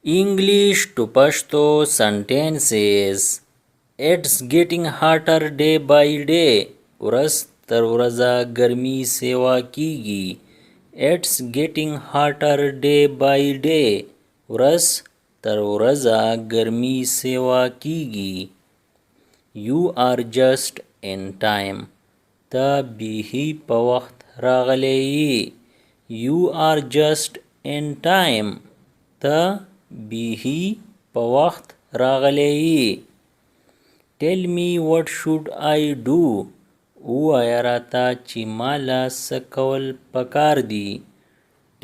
English to Pashto sentences. It's getting hotter day by day. ورځ تر ورځه ګرمي سیوا کیږي. It's getting hotter day by day. ورځ تر ورځه ګرمي سیوا کیږي. You are just in time. ته بیخي په وخت راغلی یې. You are just in time. ته بیخي په وخت راغلی یې. Tell me what should I do. ووایه راته چې ماله څه کول پکار دي.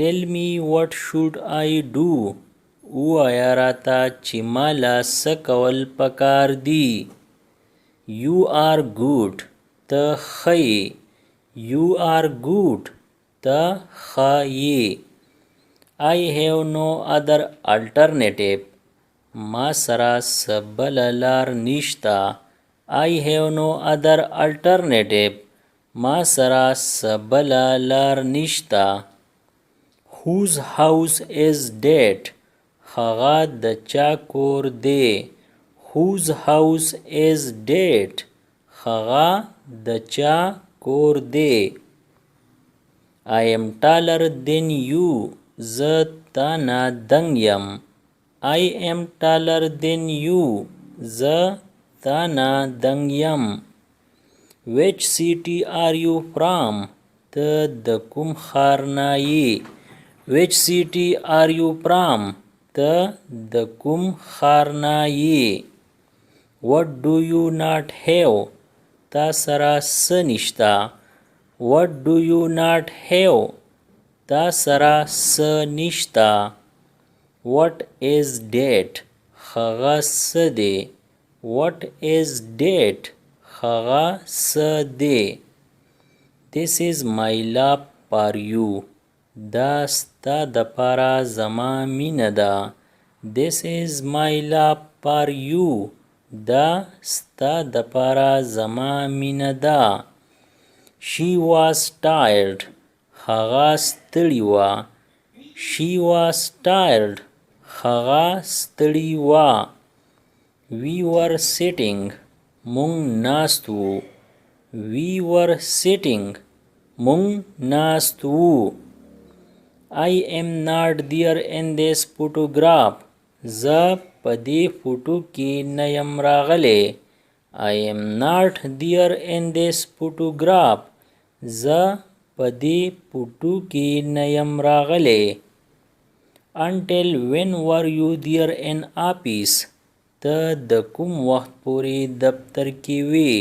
Tell me what should I do. ووایه راته چې ماله څه کول پکار دي. You are good. ته ښه یې. You are good. ته ښه یې. I have no other alternative. ما سره څه بله لار نشته. I have no other alternative. ما سره څه بله لار نشته. Whose house is that? هغه د چا کور دی. Whose house is that? هغه د چا کور دی. I am taller than you. زه تا نه دنګ یم. I am taller than you. زه تا نه دنګ یم. Which city are you from? ته د کوم ښار نه یې. Which city are you from? ته د کوم ښار نه یې. What do you not have? تا سره څه نشته. What do you not have? تا سره څه نشته. What is that? هغه څه دی. What is that? هغه څه دی. This is my love for you. دا ستا دپاره زما مینه ده. This is my love for you. دا ستا دپاره زما مینه ده. She was tired. هغه ستړې وه. She was tired. هغه ستړې وه. We were sitting. مونږ ناست وو. We were sitting. مونږ ناست وو. I am not there in this photograph. زه په دې فوټو کې نه یم راغلی. I am not there in this photograph. زه په دې فوټو کې نه یم راغلی. Until when were you there in office? ته د کوم وخت پورې دفتر کې وې.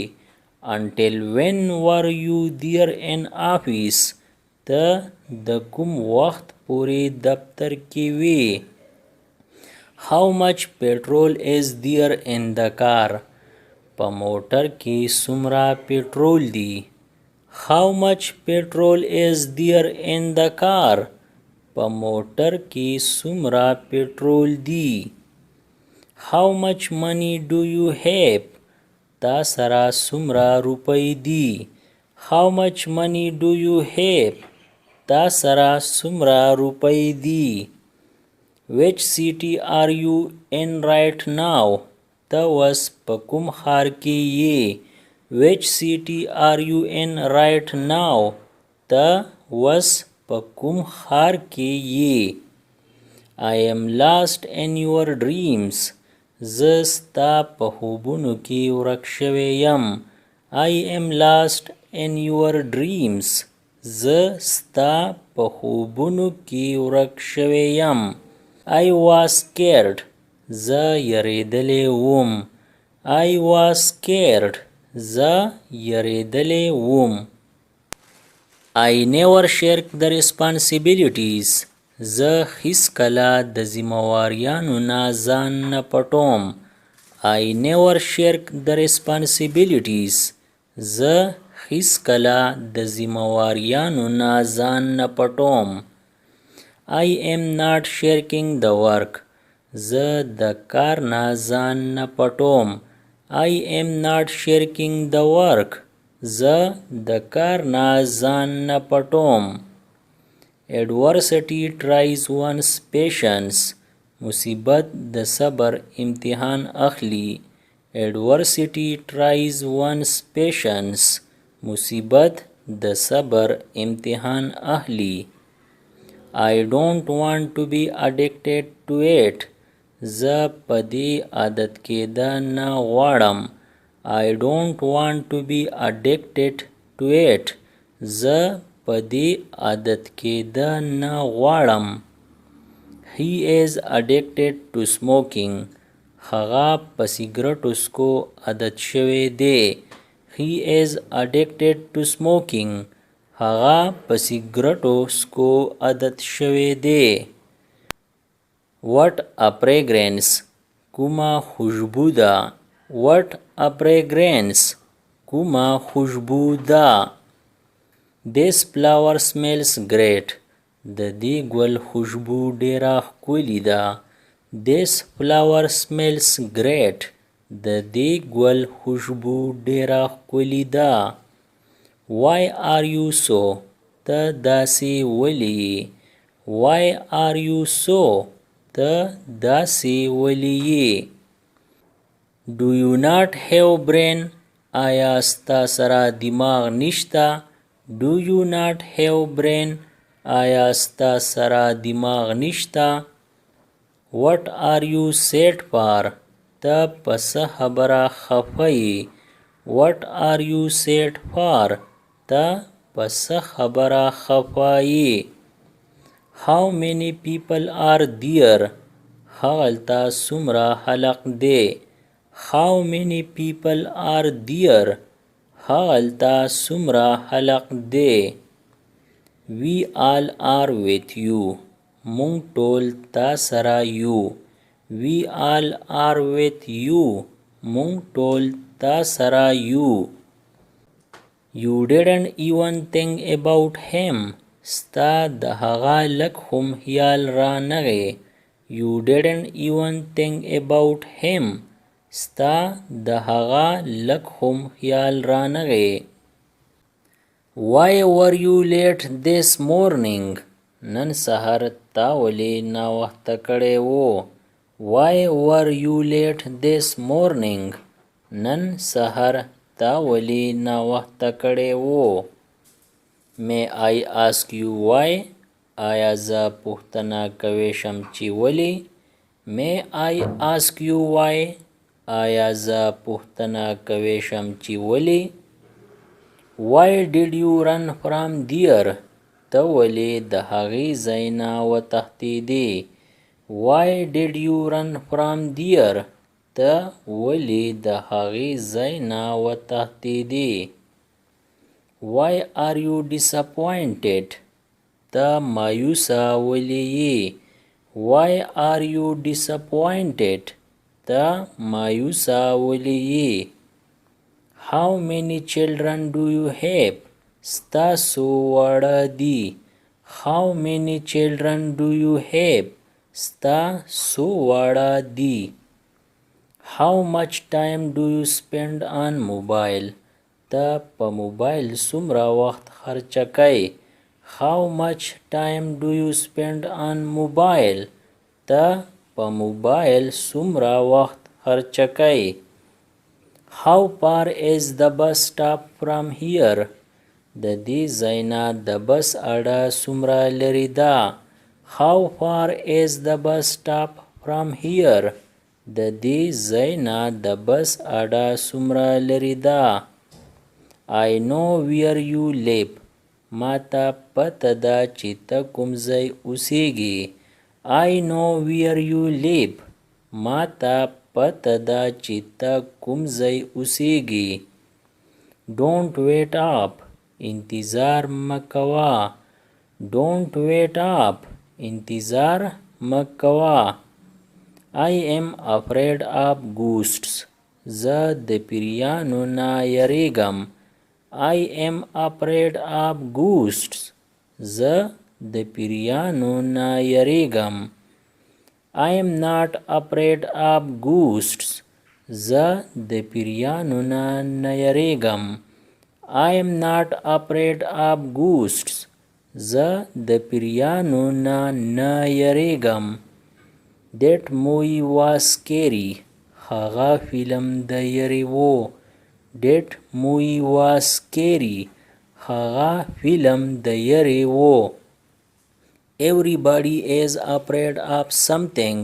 Until when were you there in office? ته د کوم وخت پورې دفتر کې وې. How much petrol is there in the car? په موټر کې څومره پټرول دی. How much petrol is there in the car? په موټر کې څومره پټرول دی. How much money do you have? تا سره څومره روپۍ دي. How much money do you have? تا سره څومره روپۍ دي. Which city are you in right now? ته اوس په کوم ښار کې یې. Which city are you in right now? ته اوس په کوم ښار کې یې. I am lost in your dreams. زه ستا په خوبونو کې ورک شوی یم. I am lost in your dreams. زه ستا په خوبونو کې ورک شوی یم. I was scared. زه یریدلی وم. I was scared. زه یریدلی وم. I never shirk the responsibilities. زه هیڅکله د ذمهواریانو نه ځان نه پټوم. I never shirk the responsibilities. زه هیڅکله د ذمهواریانو نه ځان نه پټوم. I am not shirking the work. زه د کار نه ځان نه پټوم. I am not shirking the work. زه د کار نه ځان نه پټوم. Adversity tries one's patience. مصیبت د صبر امتحان اخلي. Adversity tries one's patience. مصیبت د صبر امتحان اخلي. I don't want to be addicted to it. زه په دې عادت کېده نه غواړم. I don't want to be addicted to it. زه په دې عادت کېده نه غواړم. He is addicted to smoking. هغه په سیګرټو سکو عادت شوی دی. He is addicted to smoking. هغه په سیګرټو سکو عادت شوی دی. What a fragrance. کومه خوشبو ده. What a fragrance. کومه خوشبو ده. This flower smells great. د دې ګل خوشبو ډیره ښکلې ده. This flower smells great. د دې ګل خوشبو ډیره ښکلې ده. Why are you so? ته داسې ولې؟ Why are you so? ته داسې ولې؟ Do you not have brain? آیا ستا سره دماغ نشته؟ Do you not have brain? آیا ستا سره دماغ نشته؟ What are you sad for? ته په څه خبره خفه یې؟ What are you sad for? ته په څه خبره خفه یې؟ How many people are there? هغلته څومره خلق دی؟ How many people are there? هغلته څومره خلق دی؟ We all are with you. مونږ ټول تا سره یو. We all are with you. مونږ ټول تا سره یو. You didn't even think about him. ستا د هغه لږ هم خیال را نغی. You didn't even think about him. ستا د هغه لږ هم خیال را نغی. Why were you late this morning? نن سهار تا ولې ناوخته کړی و؟ Why were you late this morning? نن سهار تا ولې ناوخته کړی و؟ May I ask you why? آیا زه پوښتنه کولی شم چې ولې؟ May I ask you why? آیا زه پوښتنه کولی شم چې ولې؟ Why did you run from there? ته ولې د هغې ځای نه وتښتېدې؟ Why did you run from there? ته ولې د هغې ځای نه وتښتېدې؟ Why are you disappointed? ته مایوسه ولې یې؟ Why are you disappointed? ته مایوسه ولې یې؟ How many children do you have? ستا څو واړه دي؟ How many children do you have? ستا څو واړه دي؟ How much time do you spend on mobile? ته په موبایل څومره وخت خرچه کوې؟ How much time do you spend on mobile? ته په موبایل څومره وخت خرچه کوې؟ How far is the bus stop from here? د دې ځای نه د بس اډه څومره لرې ده؟ How far is the bus stop from here? د دې ځای نه د بس اډه څومره لرې ده؟ I know where you live. ما ته پته ده چې ته کوم ځای اوسېږې. I know where you live. ما ته پته ده چې ته کوم ځای اوسېږې. Don't wait up. انتظار مه کوه. Don't wait up. انتظار مه کوه. I am afraid of ghosts. زه د پیریانو نه یریږم. I am afraid of ghosts. زه د پیریانو نه یریږم. I am not afraid of ghosts. زه د پیریانو نه یریږم. I am not afraid of ghosts. زه د پیریانو نه یریږم. That movie was scary. هغه فیلم د یری وو. That movie was scary. هغه فیلم د یری وو. Everybody is afraid of something.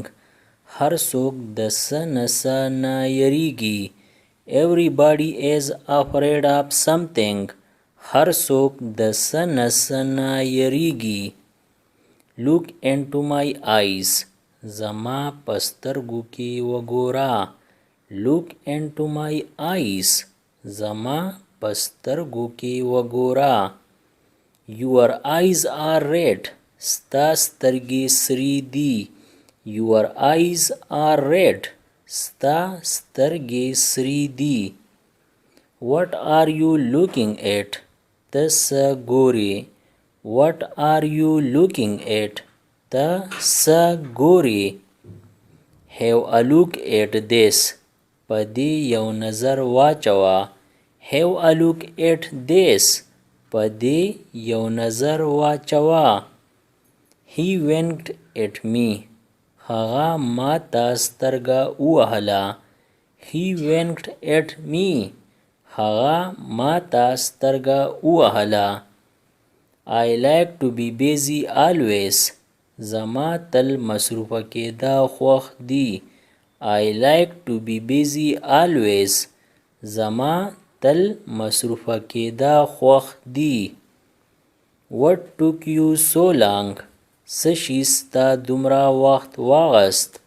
هر څوک د څه نه څه نه یریږي. Everybody is afraid of something. هر څوک د څه نه څه نه یریږي. Look into my eyes. زما په سترګو کې وګوره. Look into my eyes. زما په سترګو کې وګوره. Your eyes are red. ستا سترګې سرې دي. Your eyes are red. ستا سترګې سرې دي. What are you looking at? ته څه ګورې. What are you looking at? ته څه ګورې. Have a look at this. په دې یو نظر واچوه. Have a look at this. په دې یو نظر واچوه. He winked at me. هغه ما ته سترګه ووهله. He winked at me. هغه ما ته سترګه ووهله. I like to be busy always. زما تل مصروفه کېده خوښ دي. I like to be busy always. زما تل مصروفه کېده خوښ دي. What took you so long? څه شي ستا دومره وخت واغست.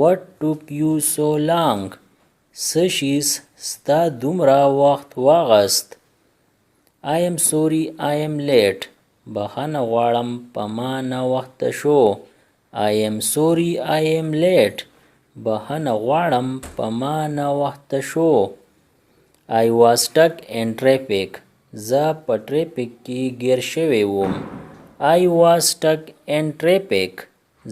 What took you so long? څه شي ستا دومره وخت واغست. I am sorry I am late. بخښنه غواړم په ما ناوخته شو. I am sorry I am late. بخښنه غواړم په ما ناوخته شو. I was stuck in traffic. زه په ټریفیک کې ګیر شوی وم. I was stuck in traffic.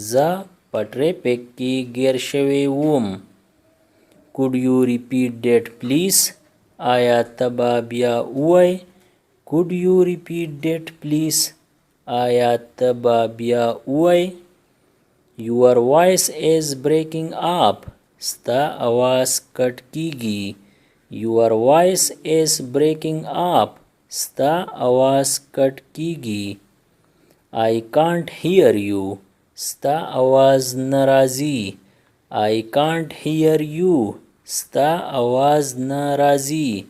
زه په ټریفیک کې ګیر شوی وم. Could you repeat that please? آیا ته به بیا ووایې. Could you repeat that please? آیا ته به بیا ووایې. Your voice is breaking up. ستا आवाज کټ کیږي. Your voice is breaking up. ستا आवाज کټ کیږي. I can't hear you. ستا आवाज نه راځي. I can't hear you. ستا आवाज نه راځي.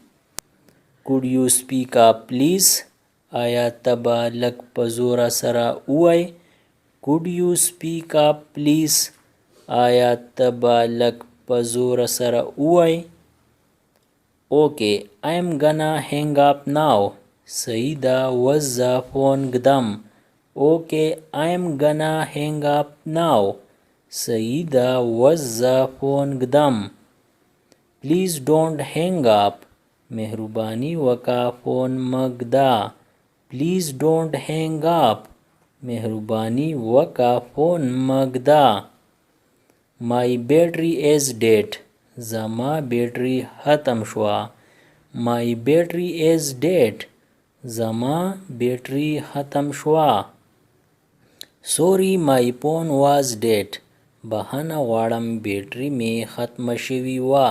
Could you speak up please? آیا ته به لږ په زوره سره ووایې. Could you speak up please? آیا ته به لږ په زوره سره ووایې. Okay, I'm gonna hang up now. صحیح ده اوس زه فون ږدم. Okay, I'm gonna hang up now. صحیح ده اوس زه فون ږدم. Please don't hang up. مهرباني وکړه فون مه ږده. Please don't hang up. مهرباني وکړه فون مه ږده. My battery is dead. زما بیټری ختم شوه. My battery is dead. زما بیټری ختم شوه. Sorry my phone was dead. بخښنه غواړم بیټری می ختمه شوې وه.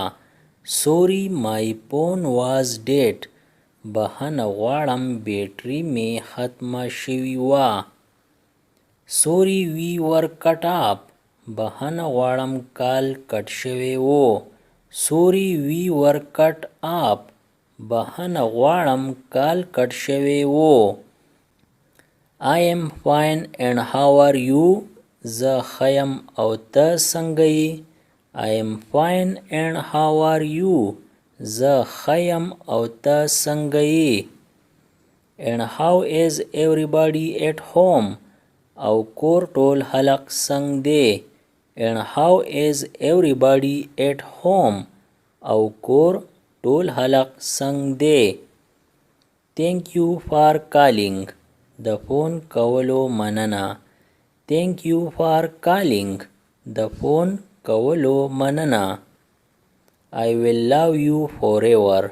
Sorry my phone was dead. بخښنه غواړم بیټری می ختمه شوې وه. Sorry we were cut up. بخښنه غواړم کال کټ شوی وو. Sorry we were cut up. بخښنه غواړم کال کټ شوی وو. I am fine and how are you? زه ښه یم او ته څنګه یې. I am fine and how are you? زه ښه یم او ته څنګه یې. And how is everybody at home? او کور ټول خلق څنګه دی. And how is everybody at home? او کور ټول خلق څنګه دی. Thank you for calling. د فون کولو مننه. Thank you for calling. د فون کولو مننه. I will love you forever.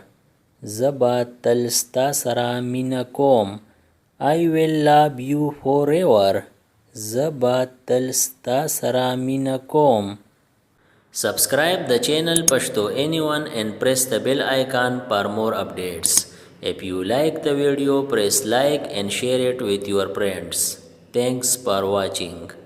زه به تل ستا سره مینه کوم. I will love you forever. زه به تل ستا سره مینه کوم. Subscribe the channel Pashto Anyone and press the bell icon for more updates. If you like the video, press like and share it with your friends. Thanks for watching.